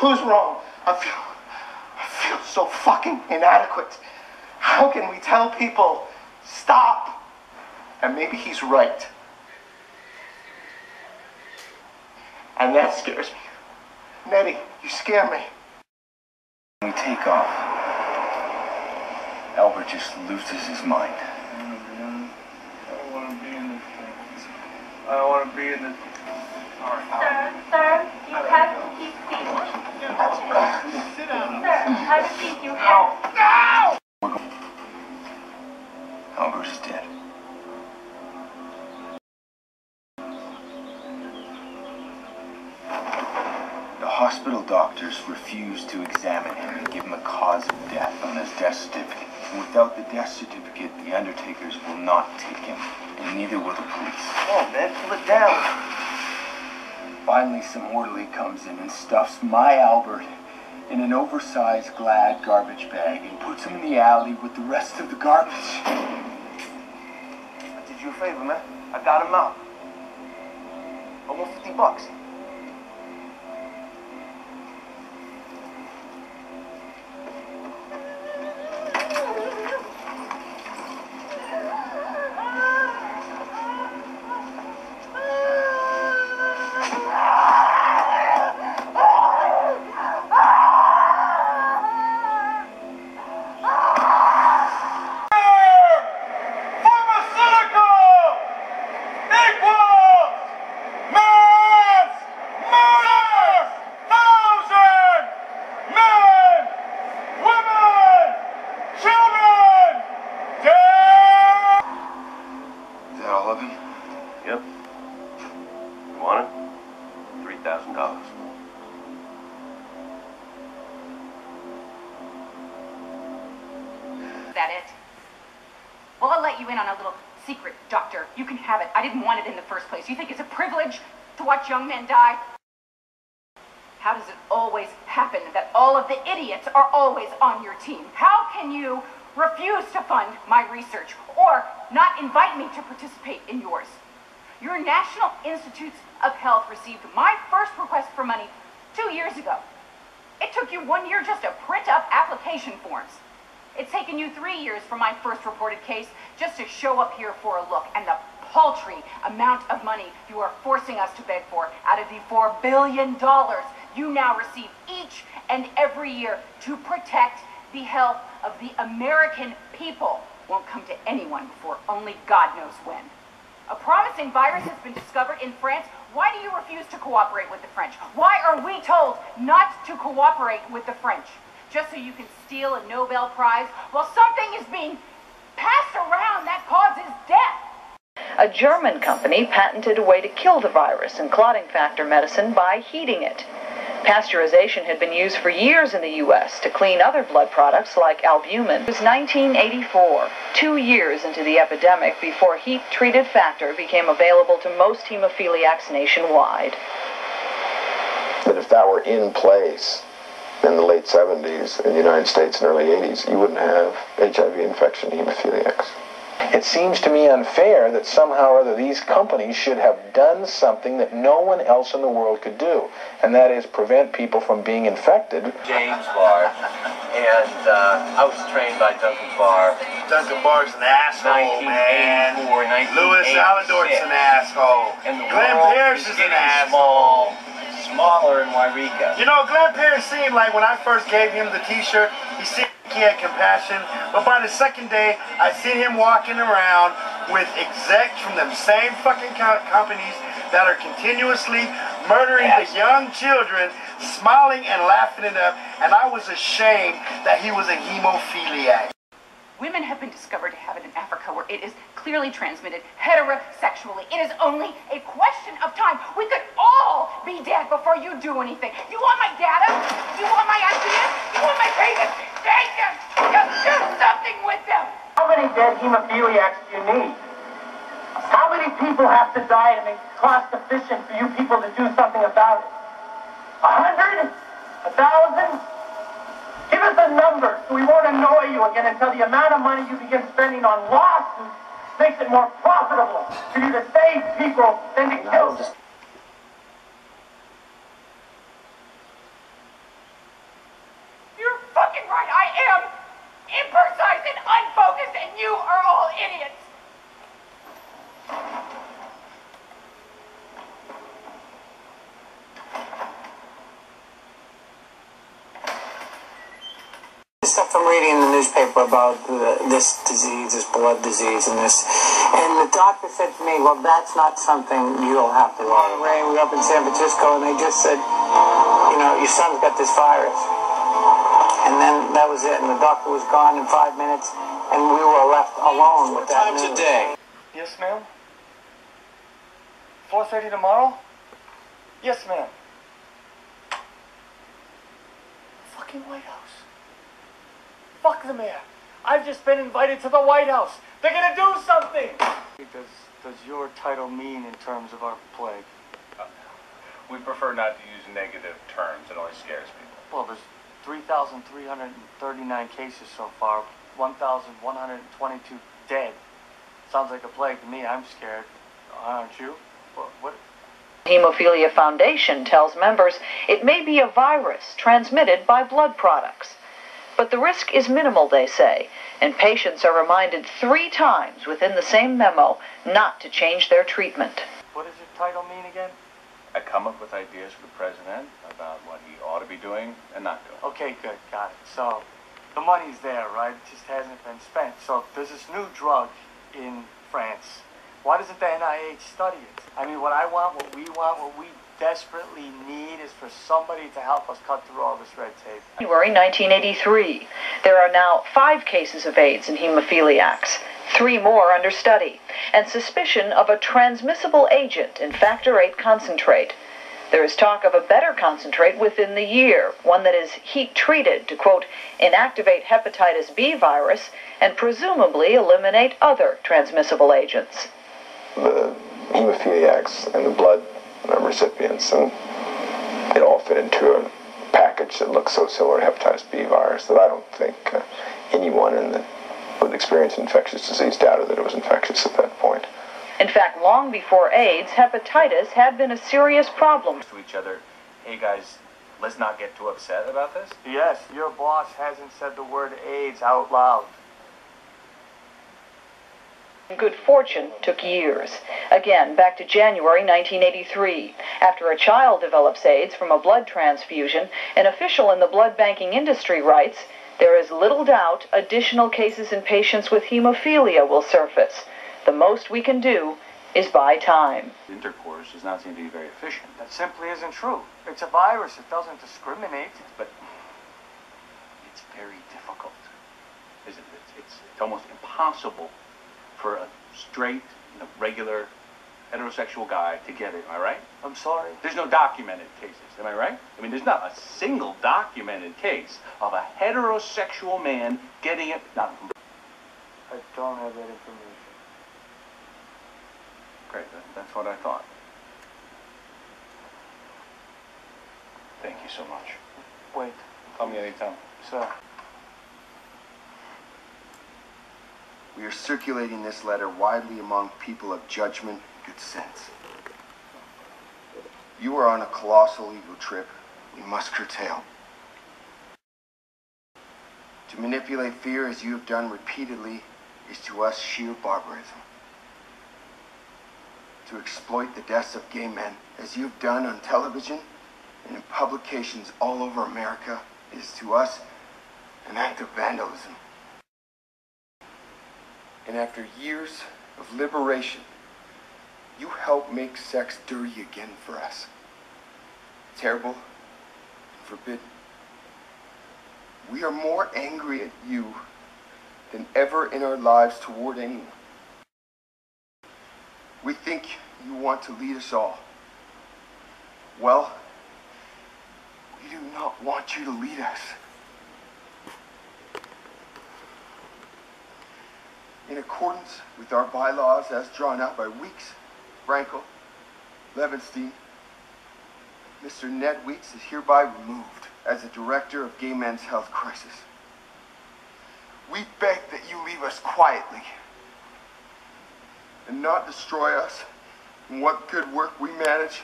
Who's wrong? I feel so fucking inadequate. How can we tell people, stop? And maybe he's right. And that scares me. Nettie, you scare me. When we take off, Albert just loses his mind. I don't want to be in this thing. I don't want to be in this. Sir, you have to keep seated. Sit down. Sir, I repeat, you have to. Albert is dead. The hospital doctors refused to examine him and give him a cause of death on his death certificate. And without the death certificate, the undertakers will not take him, and neither will the police. Oh, man, pull it down. Finally, some orderly comes in and stuffs my Albert in an oversized Glad garbage bag and puts him in the alley with the rest of the garbage. I did you a favor, man. I got him out. Almost $50. Yep. You want it? $3,000. Is that it? Well, I'll let you in on a little secret, Doctor. You can have it. I didn't want it in the first place. You think it's a privilege to watch young men die? How does it always happen that all of the idiots are always on your team? How can you refuse to fund my research or not invite me to participate in yours? Your National Institutes of Health received my first request for money 2 years ago. It took you 1 year just to print up application forms. It's taken you 3 years for my first reported case just to show up here for a look, and the paltry amount of money you are forcing us to beg for out of the $4 billion you now receive each and every year to protect the health of the American people won't come to anyone before only God knows when. A promising virus has been discovered in France. Why do you refuse to cooperate with the French? Why are we told not to cooperate with the French? Just so you can steal a Nobel Prize while something is being passed around that causes death. A German company patented a way to kill the virus in clotting factor medicine by heating it. Pasteurization had been used for years in the U.S. to clean other blood products like albumin. It was 1984, 2 years into the epidemic before heat-treated factor became available to most hemophiliacs nationwide. But if that were in place in the late 70s in the United States and early 80s, you wouldn't have HIV infection hemophiliacs. It seems to me unfair that somehow or other these companies should have done something that no one else in the world could do, and that is prevent people from being infected. James Barr, and I was trained by Duncan Barr. Duncan Barr's an asshole, man. Louis Alador's an asshole. And the Glenn world Pierce is an asshole. Smaller in Wairika. You know, Glenn Pierce seemed like when I first gave him the t-shirt, he seemed like he had compassion. But by the second day, I seen him walking around with execs from them same fucking companies that are continuously murdering the young children, smiling and laughing it up. And I was ashamed that he was a hemophiliac. Women have been discovered to have it in Africa, where it is clearly transmitted heterosexually. It is only a question of time. We could all be dead before you do anything. You want my data? You want my ideas? You want my papers? Take them! Just do something with them! How many dead hemophiliacs do you need? How many people have to die to make it cost efficient for you people to do something about it? 100? 1,000? Give us a number so we won't annoy you again until the amount of money you begin spending on lawsuits makes it more profitable for you to save people than to kill them. stuff I'm reading in the newspaper about this disease, this blood disease, and this. And the doctor said to me, well, that's not something you'll have to worry about. We were up in San Francisco, and they just said, you know, your son's got this virus. And then that was it, and the doctor was gone in 5 minutes, and we were left alone with that news. Today. Yes, ma'am. 4:30 tomorrow? Yes, ma'am. Fucking White House. Fuck the mayor. I've just been invited to the White House. They're gonna do something. Does your title mean in terms of our plague? We prefer not to use negative terms. It always scares people. Well, there's 3,339 cases so far, 1,122 dead. Sounds like a plague to me. I'm scared. Aren't you? What? Hemophilia Foundation tells members it may be a virus transmitted by blood products. But the risk is minimal, they say, and patients are reminded 3 times within the same memo not to change their treatment. What does your title mean again? I come up with ideas for the president about what he ought to be doing and not doing. Okay, good. Got it. So, the money's there, right? It just hasn't been spent. So, there's this new drug in France. Why doesn't the NIH study it? I mean, what I want, what we want, what we desperately need is for somebody to help us cut through all this red tape. January 1983. There are now 5 cases of AIDS in hemophiliacs, 3 more under study, and suspicion of a transmissible agent in factor VIII concentrate. There is talk of a better concentrate within the year, one that is heat-treated to, quote, inactivate hepatitis B virus and presumably eliminate other transmissible agents. The hemophiliacs and the blood recipients, and it all fit into a package that looks so similar to hepatitis B virus that I don't think anyone with experience in infectious disease doubted that it was infectious at that point. In fact, long before AIDS, hepatitis had been a serious problem. To each other, hey guys, let's not get too upset about this. Yes, your boss hasn't said the word AIDS out loud. Good fortune took years. Again, back to January 1983. After a child develops AIDS from a blood transfusion, an official in the blood banking industry writes, there is little doubt additional cases in patients with hemophilia will surface. The most we can do is buy time. Intercourse does not seem to be very efficient. That simply isn't true. It's a virus. It doesn't discriminate. But it's very difficult, isn't it? It's almost impossible for a straight, regular, heterosexual guy to get it. Am I right? I'm sorry? There's no documented cases. Am I right? I mean, there's not a single documented case of a heterosexual man getting it. I don't have that information. Great, that's what I thought. Thank you so much. Wait. Call me anytime. Sir. We are circulating this letter widely among people of judgment and good sense. You are on a colossal ego trip we must curtail. To manipulate fear as you have done repeatedly is to us sheer barbarism. To exploit the deaths of gay men as you've done on television and in publications all over America is to us an act of vandalism. And after years of liberation, you help make sex dirty again for us. Terrible and forbidden. We are more angry at you than ever in our lives toward anyone. We think you want to lead us all. Well, we do not want you to lead us. In accordance with our bylaws as drawn up by Weeks, Frankel, Levenstein, Mr. Ned Weeks is hereby removed as the Director of Gay Men's Health Crisis. We beg that you leave us quietly and not destroy us in what good work we manage,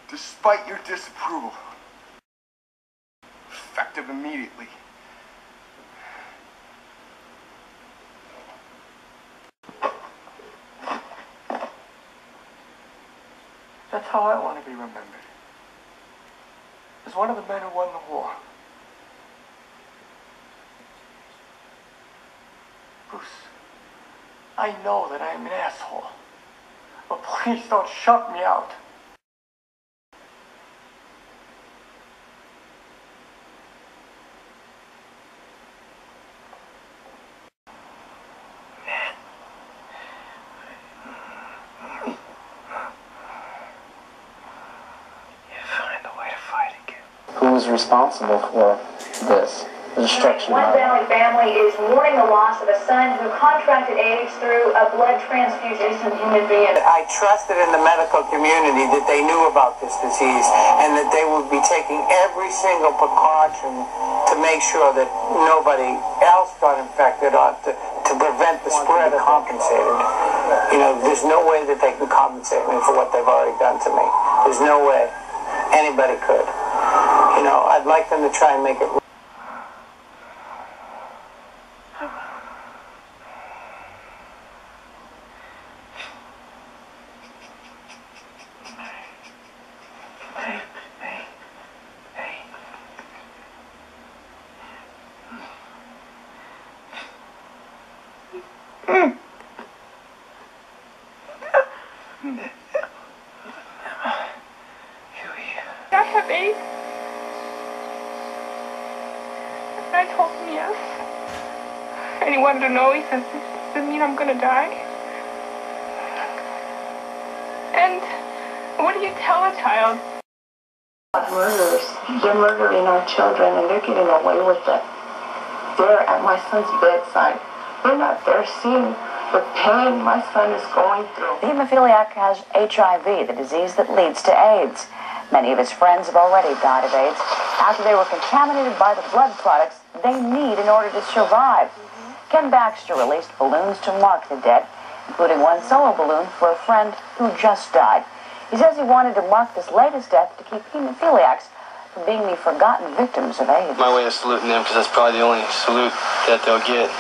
despite your disapproval. Effective immediately. That's how I want to be remembered. As one of the men who won the war. Bruce, I know that I'm an asshole, but please don't shut me out. Who was responsible for this? The destruction One of Valley family is mourning the loss of a son who contracted AIDS through a blood transfusion from hemophilia. I trusted in the medical community that they knew about this disease and that they would be taking every single precaution to make sure that nobody else got infected or to prevent the spread of compensated. You know, there's no way that they can compensate me for what they've already done to me. There's no way anybody could. You know, I'd like them to try and make it. I have AIDS. And I told him yes. And he wanted to know. He says, does it mean I'm gonna die? And what do you tell a child? Murders. They're murdering our children and they're getting away with it. They're at my son's bedside. They're not there seeing the pain my son is going through. The hemophiliac has HIV, the disease that leads to AIDS. Many of his friends have already died of AIDS after they were contaminated by the blood products they need in order to survive. Ken Baxter released balloons to mark the dead, including one solo balloon for a friend who just died. He says he wanted to mark this latest death to keep hemophiliacs from being the forgotten victims of AIDS. my way of saluting them, because that's probably the only salute that they'll get.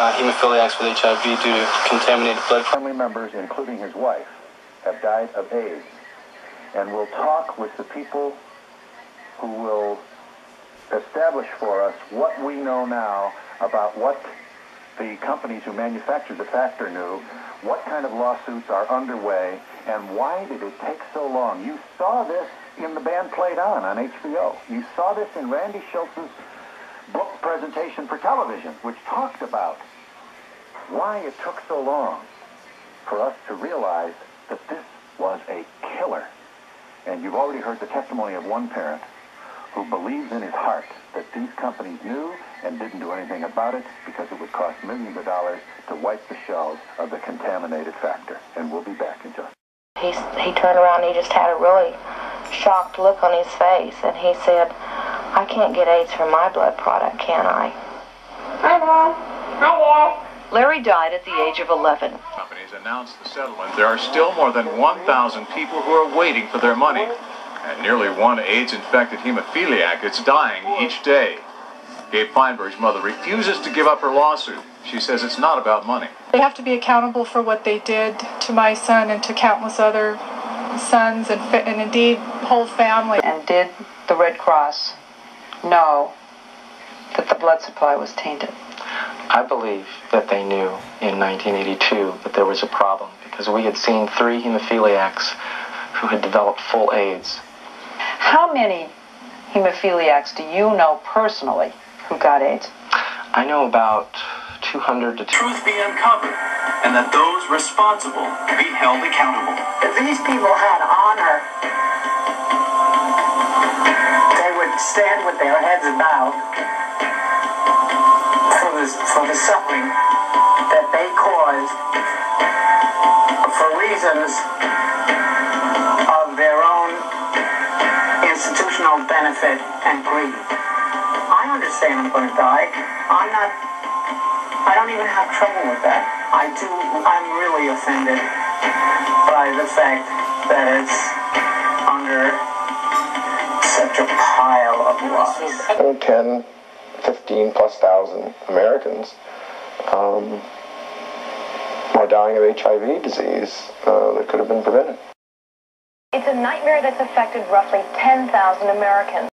Hemophiliacs with HIV due to contaminated blood. Family members, including his wife, have died of AIDS. And we'll talk with the people who will establish for us what we know now about what the companies who manufactured the factor knew, what kind of lawsuits are underway, and why did it take so long. You saw this in The Band Played On HBO. You saw this in Randy Schultz's book presentation for television, which talked about why it took so long for us to realize that this was a killer. And you've already heard the testimony of one parent who believes in his heart that these companies knew and didn't do anything about it because it would cost millions of dollars to wipe the shelves of the contaminated factor. And we'll be back in just a minute. He turned around and he just had a really shocked look on his face. And he said, I can't get AIDS from my blood product, can I? Hi, Mom. Hi, Dad. Larry died at the age of 11. Companies announced the settlement. There are still more than 1,000 people who are waiting for their money. And nearly one AIDS-infected hemophiliac is dying each day. Gabe Feinberg's mother refuses to give up her lawsuit. She says it's not about money. They have to be accountable for what they did to my son and to countless other sons and indeed whole family. And did the Red Cross know that the blood supply was tainted? I believe that they knew in 1982 that there was a problem because we had seen 3 hemophiliacs who had developed full AIDS. How many hemophiliacs do you know personally who got AIDS? I know about 200 to 200. Truth be uncovered, and that those responsible be held accountable. If these people had honor, they would stand with their heads bowed for the suffering that they caused for reasons of their own institutional benefit and greed. I understand I'm going to die. I don't even have trouble with that. I'm really offended by the fact that it's under such a pile of lies. 10, 15 plus thousand Americans are dying of HIV disease that could have been prevented. It's a nightmare that's affected roughly 10,000 Americans.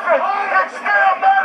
Exterminate!